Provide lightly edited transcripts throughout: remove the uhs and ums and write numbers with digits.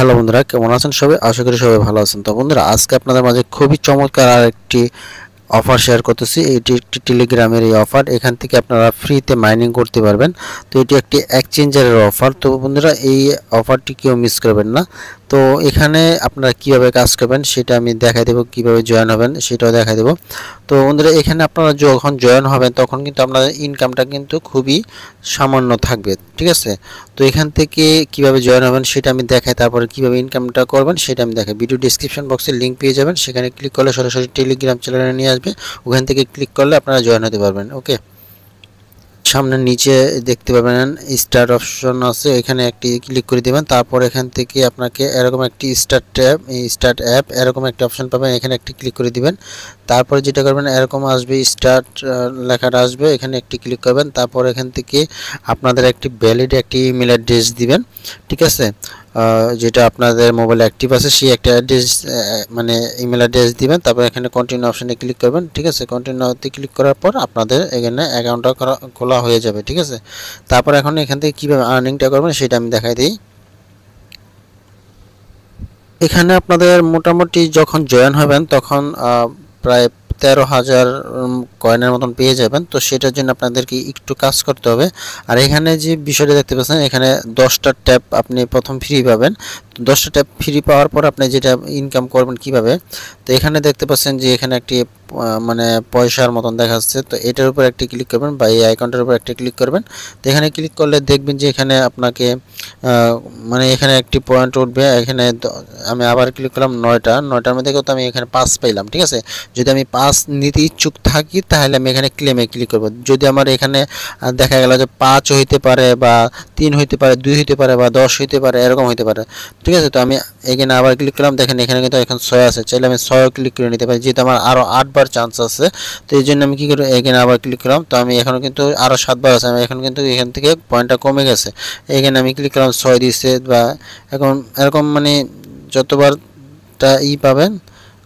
Hello বন্ধুরা, কেমন আছেন সবাই? আশা করি সবাই ভালো আছেন। তো বন্ধুরা, আজকে আপনাদের মাঝে খুবই চমৎকার আর একটি অফার শেয়ার করতেছি। এটি একটি টেলিগ্রামের এই অফার। এখান থেকে আপনারা ফ্রিতে মাইনিং করতে পারবেন। তো এটি একটি এক্সচেঞ্জারের অফার। তো বন্ধুরা, এই অফারটি কেউ মিস করবেন না। তো এখানে আপনারা কিভাবে কাজ করবেন সেটা আমি দেখাই দেবো, কিভাবে জয়েন হবেন সেটাও দেখাই দেবো। তো বন্ধুরা, এখানে আপনারা যখন জয়েন হবেন তখন কিন্তু আপনাদের ইনকামটা কিন্তু খুবই সামান্য থাকবে, ঠিক আছে? তো এখান থেকে কিভাবে জয়েন হবেন সেটা আমি দেখাই, তারপরে কিভাবে ইনকামটা করবেন সেটা আমি দেখাই। ভিডিও ডিসক্রিপশন বক্সে লিঙ্ক পেয়ে যাবেন, সেখানে ক্লিক করলে সরাসরি টেলিগ্রাম চ্যানেলে নিয়ে আসবে। ওখান থেকে ক্লিক করলে আপনারা জয়েন হতে পারবেন। ওকে, সামনে নিচে দেখতে পাবেন স্টার্ট অপশন আছে, এখানে একটি ক্লিক করে দেবেন। তারপর এখান থেকে আপনাকে এরকম একটি স্টার্ট অ্যাপ এরকম একটা অপশন পাবেন, এখানে একটি ক্লিক করে দিবেন। তারপর যেটা করবেন, এরকম আসবে স্টার্ট লেখাটা আসবে, এখানে একটি ক্লিক করবেন। তারপর এখান থেকে আপনাদের একটি ভ্যালিড একটি ইমেল অ্যাড্রেস দিবেন, ঠিক আছে? যেটা আপনাদের মোবাইলে অ্যাক্টিভ আছে সেই একটা অ্যাড্রেস, মানে ইমেল অ্যাড্রেস দিবেন। তারপর এখানে কন্টিনিউ অপশনে ক্লিক করবেন, ঠিক আছে? কন্টিনিউতে ক্লিক করার পর আপনাদের এখানে অ্যাকাউন্টটা খোলা হয়ে যাবে, ঠিক আছে? তারপর এখন এখান থেকে কীভাবে আর্নিংটা করবেন সেটা আমি দেখাই দিই। এখানে আপনাদের মোটামুটি যখন জয়েন হবেন তখন প্রায় 13,000 কয়েনের মতন পেয়ে যাবেন। তো সেটার জন্য আপনাদেরকে একটু কাজ করতে হবে। আর এখানে যে বিষয়টা দেখতে পাচ্ছেন, এখানে 10টা ট্যাপ আপনি প্রথম ফ্রি পাবেন। তো 10টা ট্যাপ ফ্রি পাওয়ার পর আপনি যেটা ইনকাম করবেন কিভাবে, তো এখানে দেখতে পাচ্ছেন যে এখানে একটি মানে পয়সার মতন দেখাচ্ছে। তো এটার উপর একটি ক্লিক করবেন বা এই আইকনটার উপর একটি ক্লিক করবেন। তো এখানে ক্লিক করলে দেখবেন যে এখানে আপনাকে মানে এখানে একটি পয়েন্ট উঠবে। এখানে আমি আবার ক্লিক করলাম 9টার মধ্যে কিন্তু আমি এখানে 5 পাইলাম, ঠিক আছে? যদি আমি 5 নিতে ইচ্ছুক থাকি তাহলে আমি এখানে ক্লেমে ক্লিক করব। যদি আমার এখানে দেখা গেল যে 5 হইতে পারে বা 3 হইতে পারে, 2 হইতে পারে বা 10 হইতে পারে, এরকম হইতে পারে, ঠিক আছে? তো আমি এখানে আবার ক্লিক করলাম, দেখেন এখানে কিন্তু এখন 6 আছে, চাইলে আমি 6 ক্লিক করে নিতে পারি, যেহেতু আমার আরও 8 বার চান্স আছে। তো এই জন্য আমি কী করি, এখানে আবার ক্লিক করলাম। তো আমি এখনও কিন্তু আরও 7 বার আছে, আমি এখন কিন্তু এখান থেকে পয়েন্টটা কমে গেছে। এখানে আমি ক্লিক করলাম, 6 দিচ্ছে বা এখন এরকম মানে যতবারটা পাবেন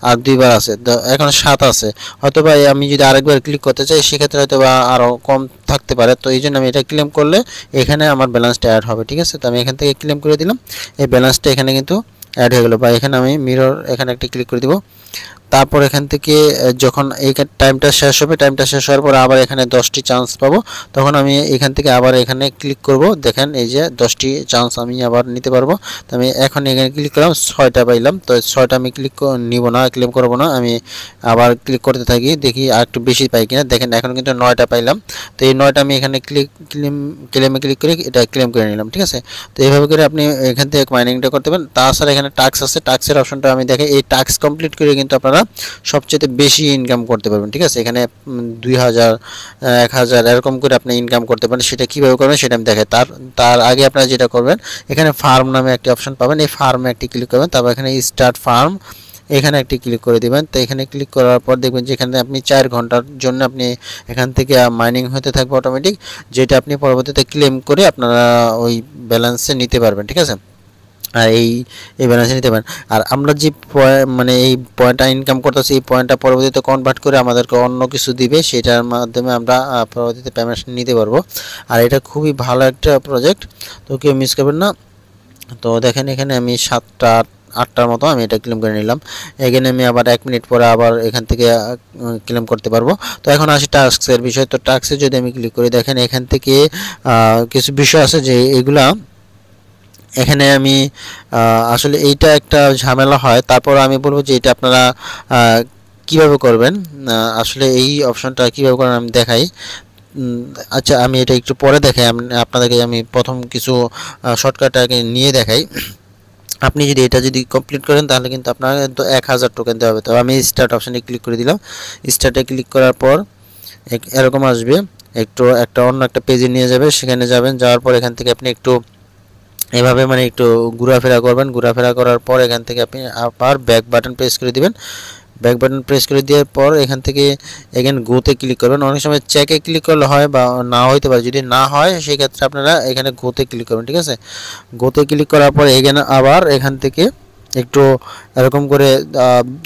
আর 2 বার আছে, তো এখন 7 আছে। হয়তো বা আমি যদি আরেকবার ক্লিক করতে চাই সেক্ষেত্রে হয়তো বা আরও কম থাকতে পারে। তো এই জন্য আমি এটা ক্লেম করলে এখানে আমার ব্যালেন্সটা অ্যাড হবে, ঠিক আছে? তো আমি এখান থেকে ক্লেম করে দিলাম, এই ব্যালেন্সটা এখানে কিন্তু অ্যাড হয়ে গেল। বা এখানে আমি মিরর এখানে একটি ক্লিক করে দিব। তারপর এখান থেকে যখন এই টাইমটা শেষ হবে, টাইমটা শেষ হওয়ার পর আবার এখানে 10টি চান্স পাবো, তখন আমি এখান থেকে আবার এখানে ক্লিক করব। দেখেন এই যে 10টি চান্স আমি আবার নিতে পারবো। তো আমি এখন এখানে ক্লিক করলাম, 6টা পাইলাম। তো 6টা আমি ক্লিক নিব না, ক্লেম করব না, আমি আবার ক্লিক করতে থাকি, দেখি আর একটু বেশি পাই কিনা। দেখেন এখন কিন্তু 9টা পাইলাম। তো এই 9টা আমি এখানে ক্লেমে ক্লিক করে এটা ক্লেম করে নিলাম, ঠিক আছে? তো এইভাবে করে আপনি এখান থেকে মাইনিংটা করতে পারেন। তাছাড়া এখানে টাস্ক আছে, টাস্কের অপশনটা আমি দেখে এই টাস্ক কমপ্লিট করে কিন্তু আপনারা সবচেয়ে বেশি ইনকাম করতে পারবেন, ঠিক আছে? এখানে 2000 1000 এরকম করে আপনি ইনকাম করতে পারেন। সেটা কীভাবে করবেন সেটা আমি দেখাই। তার আগে আপনারা যেটা করবেন, এখানে ফার্ম নামে একটি অপশন পাবেন, এই ফার্মে একটি ক্লিক করবেন। তারপর এখানে স্টার্ট ফার্ম এখানে একটি ক্লিক করে দিবেন। তো এখানে ক্লিক করার পর দেখবেন যে এখানে আপনি 4 ঘন্টার জন্য আপনি এখান থেকে মাইনিং হতে থাকবে অটোমেটিক, যেটা আপনি পরবর্তীতে ক্লেম করে আপনারা ওই ব্যালেন্সে নিতে পারবেন, ঠিক আছে? আর এই ব্যালেন্সে নিতে পারেন। আর আমরা যে মানে এই পয়েন্টটা ইনকাম করতেছি, এই পয়েন্টটা পরবর্তীতে কনভার্ট করে আমাদেরকে অন্য কিছু দিবে, সেটার মাধ্যমে আমরা পরবর্তীতে পেমেন্ট নিতে পারবো। আর এটা খুবই ভালো একটা প্রজেক্ট, তো কেউ মিস করবেন না। তো দেখেন এখানে আমি 7টা 8টার মতো আমি এটা ক্লেম করে নিলাম। এখানে আমি আবার 1 মিনিট পরে আবার এখান থেকে ক্লেম করতে পারবো। তো এখন আসি টাস্কের বিষয়। তো টাস্কে যদি আমি ক্লিক করি, দেখেন এখান থেকে কিছু বিষয় আছে যে এগুলা এখানে আমি আসলে এইটা একটা ঝামেলা হয়। তারপর আমি বলবো যে এটা আপনারা কিভাবে করবেন, আসলে এই অপশনটা কিভাবে করেন আমি দেখাই। আচ্ছা, আমি এটা একটু পরে দেখাই, আপনাদেরকে আমি প্রথম কিছু শর্টকাটটাকে নিয়ে দেখাই। আপনি যদি এটা কমপ্লিট করেন তাহলে কিন্তু আপনার 1000 টোকেন দেওয়া হবে। তো আমি স্টার্ট অপশানে ক্লিক করে দিলাম। স্টার্টে ক্লিক করার পর এরকম আসবে, একটা অন্য একটা পেজে নিয়ে যাবে। সেখানে যাবেন, যাওয়ার পর এখান থেকে আপনি একটু এভাবে মানে একটু ঘোরাফেরা করবেন। ঘোরাফেরা করার পর এখান থেকে আপনি আবার ব্যাক বাটন প্রেস করে দিবেন। ব্যাক বাটন প্রেস করে দেওয়ার পর এখান থেকে এগেন গোতে ক্লিক করবেন। অনেক সময় চেকে ক্লিক করলে হয় বা না হইতে পারে, যদি না হয় সেই ক্ষেত্রে আপনারা এখানে গোতে ক্লিক করবেন, ঠিক আছে? গোতে ক্লিক করার পর এখানে আবার এখান থেকে একটু এরকম করে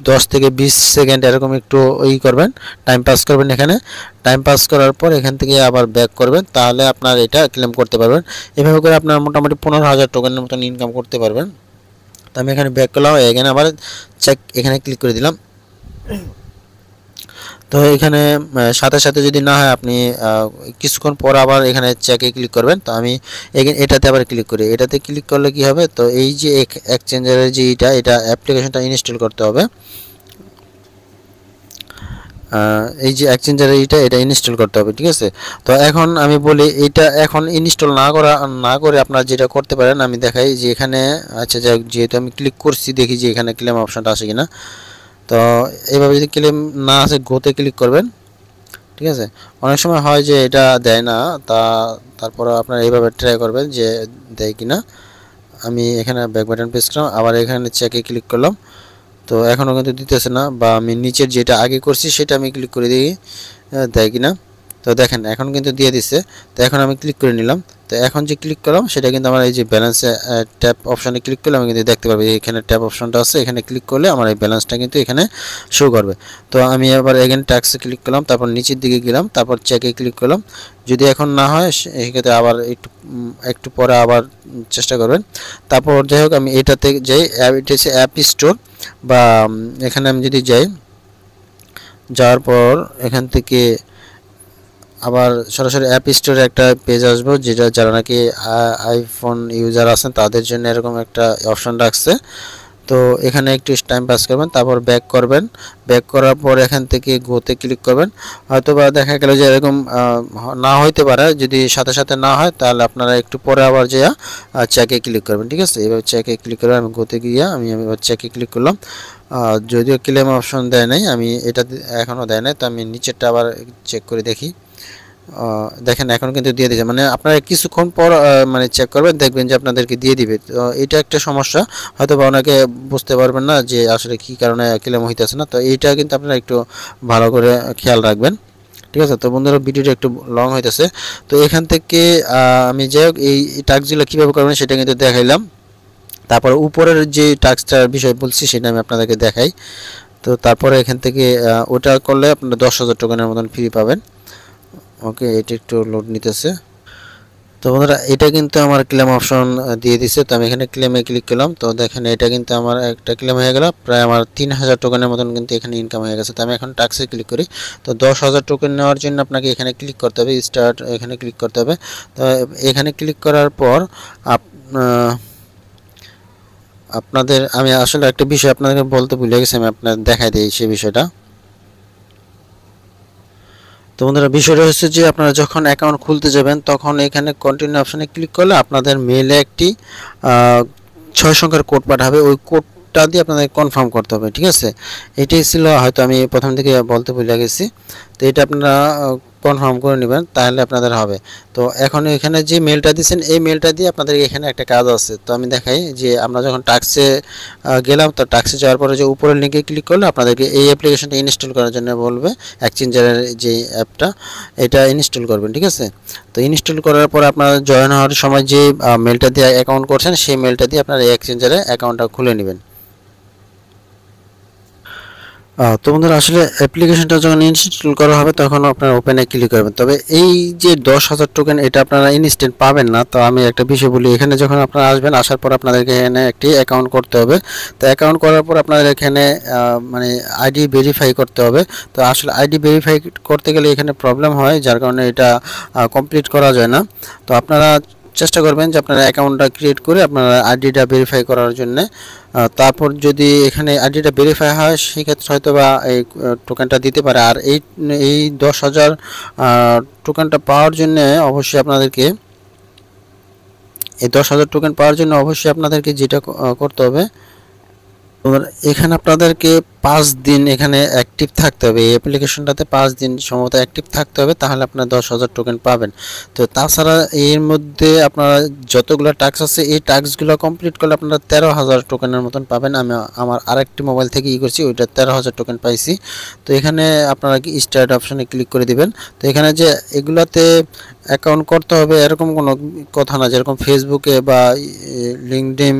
10 থেকে 20 সেকেন্ড এরকম একটু করবেন, টাইম পাস করবেন। এখানে টাইম পাস করার পর এখান থেকে আবার ব্যাক করবেন, তাহলে আপনার এটা ক্লেম করতে পারবেন। এভাবে করে আপনার মোটামুটি 15,000 টোকেনের মতন ইনকাম করতে পারবেন। তো আমি এখানে ব্যাক করলাম, এখানে আবার চেক এখানে ক্লিক করে দিলাম। তো এখানে সাথে সাথে যদি না হয় আপনি কিছুক্ষণ পর আবার এখানে চেকে ক্লিক করবেন। তো আমি এটাতে আবার ক্লিক করি, এটাতে ক্লিক করলে কি হবে, তো এই যে এক্সচেঞ্জারের যে এটা অ্যাপ্লিকেশনটা ইনস্টল করতে হবে। এই যে এক্সচেঞ্জারের এটা ইনস্টল করতে হবে, ঠিক আছে। তো এখন আমি বলি এটা এখন ইনস্টল না করে আপনারা যেটা করতে পারেন আমি দেখাই যে এখানে আচ্ছা যেহেতু আমি ক্লিক করছি দেখি যে এখানে ক্লেম অপশনটা আসে কিনা। তো এইভাবে যদি ক্লেম না আসে গোতে ক্লিক করবেন, ঠিক আছে। অনেক সময় হয় যে এটা দেয় না, তারপর আপনারা এইভাবে ট্রাই করবেন যে দেয় কিনা। আমি এখানে ব্যাক বাটন প্রেস করলাম, আবার এখানে চেকে ক্লিক করলাম, তো এখনও কিন্তু দিতেছে না, বা আমি নিচের যেটা আগে করছি সেটা আমি ক্লিক করে দিই দেয় কিনা। তো দেখেন এখন কিন্তু দিয়ে দিচ্ছে। তো এখন আমি ক্লিক করে নিলাম। তো এখন যে ক্লিক করলাম সেটা কিন্তু আমার এই যে ব্যালেন্সে ট্যাপ অপশানে ক্লিক করলে আমি কিন্তু দেখতে পারবো এখানে ট্যাপ অপশনটা আছে, এখানে ক্লিক করলে আমার এই ব্যালেন্সটা কিন্তু এখানে শো করবে। তো আমি আবার এগেন ট্যাক্সে ক্লিক করলাম, তারপর নিচের দিকে গেলাম, তারপর চেকে ক্লিক করলাম। যদি এখন না হয় সেক্ষেত্রে আবার একটু পরে আবার চেষ্টা করবেন। তারপর যাই হোক আমি এটাতে যাই, এটা হচ্ছে অ্যাপ স্টোর, বা এখানে আমি যদি যাই, যাওয়ার পর এখান থেকে আবার সরাসরি অ্যাপ স্টোরে একটা পেজ আসবো, যেটা যারা নাকি আইফোন ইউজার আছেন তাদের জন্য এরকম একটা অপশন রাখছে। তো এখানে একটু টাইম পাস করবেন, তারপর ব্যাক করবেন, ব্যাক করার পর এখান থেকে গোতে ক্লিক করবেন। হয়তো বা দেখা গেল যে এরকম না হইতে পারে, যদি সাথে সাথে না হয় তাহলে আপনারা একটু পরে আবার যে চেকে ক্লিক করবেন, ঠিক আছে। এবার চেকে ক্লিক করে আমি গোতে গিয়ে আমি এবার চেকে ক্লিক করলাম। যদিও ক্লেম অপশন দেয় নাই, আমি এটা এখনও দেয় নাই, তো আমি নিচেরটা আবার চেক করে দেখি। দেখেন এখন কিন্তু দিয়ে দিয়েছে, মানে আপনারা কিছুক্ষণ পর মানে চেক করবেন, দেখবেন যে আপনাদেরকে দিয়ে দিবে। তো এটা একটা সমস্যা, হয়তো বা অনেকে বুঝতে পারবেন না যে আসলে কী কারণে ক্লেম হইতেছে না। তো এইটা কিন্তু আপনারা একটু ভালো করে খেয়াল রাখবেন, ঠিক আছে। তো বন্ধুরা ভিডিওটা একটু লং হইতেছে, তো এখান থেকে আমি যাই হোক এই টাস্কগুলো কীভাবে করবেন সেটা কিন্তু দেখাইলাম। তারপর উপরের যে টাস্কটার বিষয় বলছি সেটা আমি আপনাদেরকে দেখাই। তো তারপরে এখান থেকে ওটা করলে আপনারা 10,000 টোকেনের মতন ফ্রি পাবেন। ওকে, এটা একটু লোড নিতেছে। তো বন্ধুরা এটা কিন্তু আমার ক্লেম অপশন দিয়ে দিছে, তো আমি এখানে ক্লেমে ক্লিক করলাম। তো দেখেন এটা কিন্তু আমার একটা ক্লেম হয়ে গেল, প্রায় আমার 3,000 টোকেনের মতন কিন্তু এখানে ইনকাম হয়ে গেছে। তো আমি এখন টাস্কে ক্লিক করি। তো 10,000 টোকেন নেওয়ার জন্য আপনাকে এখানে ক্লিক করতে হবে, স্টার্ট এখানে ক্লিক করতে হবে। তো এখানে ক্লিক করার পর আপনাদের আমি আসলে একটা বিষয় আপনাদেরকে বলতে ভুলে গেছি, আমি আপনাদের দেখাই দিই সেই বিষয়টা। তো বন্ধুরা বিষয়টা হচ্ছে যে আপনারা যখন অ্যাকাউন্ট খুলতে যাবেন তখন এখানে কন্টিনিউ অপশানে ক্লিক করলে আপনাদের মেইলে একটি 6 সংখ্যার কোড পাঠাবে, ওই কোডটা দিয়ে আপনাদের কনফার্ম করতে হবে, ঠিক আছে। এটাই ছিল, হয়তো আমি প্রথম থেকে বলতে ভুলে গেছি। তো এটা আপনারা কনফার্ম করে নেবেন, তাহলে আপনাদের হবে। তো এখন এখানে যে মেলটা দিচ্ছেন এই মেলটা দিয়ে আপনাদের এখানে একটা কাজ আছে। তো আমি দেখাই যে আমরা যখন টাস্কে গেলাম, তো টাস্কে যাওয়ার পরে যে উপরের লিঙ্কে ক্লিক করলে আপনাদেরকে এই অ্যাপ্লিকেশনটা ইনস্টল করার জন্য বলবে, এক্সচেঞ্জারের যে অ্যাপটা এটা ইনস্টল করবেন, ঠিক আছে। তো ইনস্টল করার পর আপনারা জয়েন হওয়ার সময় যে মেলটা দিয়ে অ্যাকাউন্ট করছেন সেই মেলটা দিয়ে আপনারা এই এক্সচেঞ্জারে অ্যাকাউন্টটা খুলে নেবেন। তো বন্ধুরা আসলে অ্যাপ্লিকেশনটা যখন ইনস্টল করা হবে তখন আপনারা ওপেনে ক্লিক করবেন। তবে এই যে 10,000 টোকেন এটা আপনারা ইনস্ট্যান্ট পাবেন না। তো আমি একটা বিষয় বলি, এখানে যখন আপনারা আসবেন, আসার পর আপনাদেরকে এখানে একটি অ্যাকাউন্ট করতে হবে। তো অ্যাকাউন্ট করার পর আপনাদের এখানে মানে আইডি ভেরিফাই করতে হবে। তো আসলে আইডি ভেরিফাই করতে গেলে এখানে প্রবলেম হয়, যার কারণে এটা কমপ্লিট করা যায় না। তো আপনারা চেষ্টা করবেন যে আপনারা অ্যাকাউন্টটা ক্রিয়েট করে আপনারা আইডিটা ভেরিফাই করার জন্য, তারপর যদি এখানে আইডিটা ভেরিফাই হয় সেক্ষেত্রে হয়তো বা এই টোকেনটা দিতে পারে। আর এই 10,000 টোকেনটা পাওয়ার জন্য অবশ্যই আপনাদেরকে এই 10,000 টোকেন পাওয়ার জন্য অবশ্যই আপনাদেরকে যেটা করতে হবে, এখানে আপনাদেরকে 5 দিন এখানে অ্যাক্টিভ থাকতে হবে, এই অ্যাপ্লিকেশনটাতে 5 দিন সম্ভবত অ্যাক্টিভ থাকতে হবে, তাহলে আপনারা 10,000 টোকেন পাবেন। তো তাছাড়া এর মধ্যে আপনারা যতগুলো টাস্ক আছে এই টাস্কগুলো কমপ্লিট করলে আপনারা 13,000 টোকেনের মতন পাবেন। আমি আমার আরেকটি মোবাইল থেকে করছি, ওইটা 13,000 টোকেন পাইছি। তো এখানে আপনারা কি স্টার্ট অপশানে ক্লিক করে দিবেন। তো এখানে যে এগুলাতে অ্যাকাউন্ট করতে হবে এরকম কোনো কথা না, যেরকম ফেসবুকে বা লিঙ্কডইন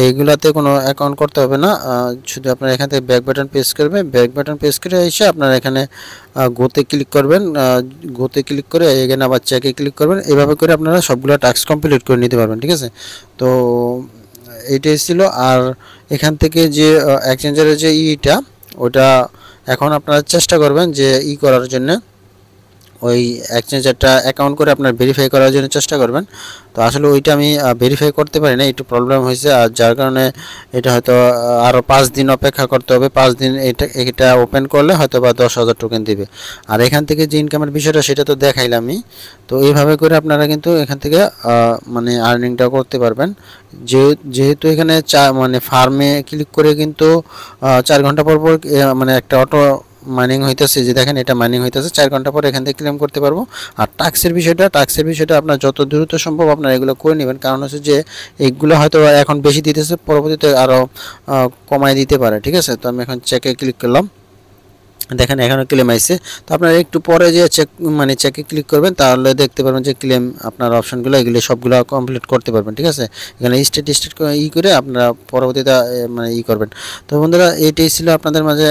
এইগুলাতে কোনো অ্যাকাউন্ট করতে হবে না। শুধু আপনারা এখান থেকে ব্যাক বাটন প্রেস করবেন, ব্যাক বাটন প্রেস করে এসে আপনারা এখানে গোতে ক্লিক করবেন, গোতে ক্লিক করে এখানে আবার চেকে ক্লিক করবেন। এভাবে করে আপনারা সবগুলো টাস্ক কমপ্লিট করে নিতে পারবেন, ঠিক আছে। তো এইটাই ছিল। আর এখান থেকে যে এক্সচেঞ্জারের যে ইটা ওটা এখন আপনারা চেষ্টা করবেন যে করার জন্য, ওই এক্সচেঞ্জারটা অ্যাকাউন্ট করে আপনার ভেরিফাই করার জন্য চেষ্টা করবেন। তো আসলে ওইটা আমি ভেরিফাই করতে পারি না, একটু প্রবলেম হয়েছে, আর যার কারণে এটা হয়তো আরও 5 দিন অপেক্ষা করতে হবে। 5 দিন এটা ওপেন করলে হয়তো বা 10,000 টোকেন দিবে। আর এখান থেকে যে ইনকামের বিষয়টা সেটা তো দেখাইলামই। তো এইভাবে করে আপনারা কিন্তু এখান থেকে মানে আর্নিংটা করতে পারবেন। যেহেতু এখানে মানে ফার্মে ক্লিক করে কিন্তু 4 ঘন্টা পর পর মানে একটা অটো মাইনিং হইতেছে, যে দেখেন এটা মাইনিং হইতেছে, 4 ঘন্টা পর এখান থেকে ক্লেম করতে পারবো। আর টাক্সের বিষয়টা আপনার যত দ্রুত সম্ভব আপনারা এগুলো করে নেবেন, কারণ হচ্ছে যে এইগুলো হয়তো এখন বেশি দিতেছে, পরবর্তীতে আরও কমায় দিতে পারে। ঠিক আছে, তো আমি এখন চেকে ক্লিক করলাম, দেখেন এখানে ক্লেম আইছে। তো আপনারা একটু পরে যে চেকে ক্লিক করবেন, তাহলে দেখতে পারবেন যে ক্লেম আপনার অপশনগুলো এগুলো সবগুলো কমপ্লিট করতে পারবেন। ঠিক আছে, এখানে স্টেট করে আপনারা পরবর্তীতে করবেন। তো বন্ধুরা, এইটাই ছিল আপনাদের মাঝে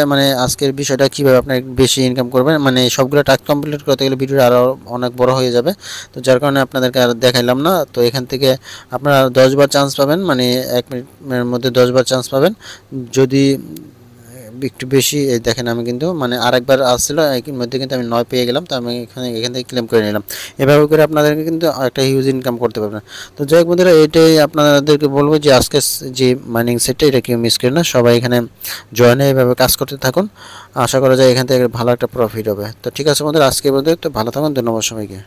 আজকের বিষয়টা, কীভাবে আপনার বেশি ইনকাম করবেন। সবগুলো টাস্ক কমপ্লিট করতে গেলে ভিডিওটা আরও অনেক বড় হয়ে যাবে, তো যার কারণে আপনাদেরকে আর দেখাইলাম না। তো এখান থেকে আপনারা 10 বার চান্স পাবেন, 1 মিনিটের মধ্যে 10 বার চান্স পাবেন। যদি একটু বেশি দেখেন, আমি কিন্তু আরেকবার আসছিল এর মধ্যে কিন্তু আমি 9 পেয়ে গেলাম, তো আমি এখান থেকে ক্লেম করে নিলাম। এভাবে করে আপনাদেরকে কিন্তু একটা হিউজ ইনকাম করতে পারবেন। তো যাই হোক বন্ধুরা, এটাই আপনাদেরকে বলবো যে আজকে যে মাইনিং সেটটা এটা কেউ মিস করেন না, সবাই এখানে জয়েন হয়ে এভাবে কাজ করতে থাকুন। আশা করা যায় এখান থেকে ভালো একটা প্রফিট হবে। তো ঠিক আছে বন্ধুরা, আজকে বন্ধু একটু ভালো থাকুন, ধন্যবাদ সবাইকে।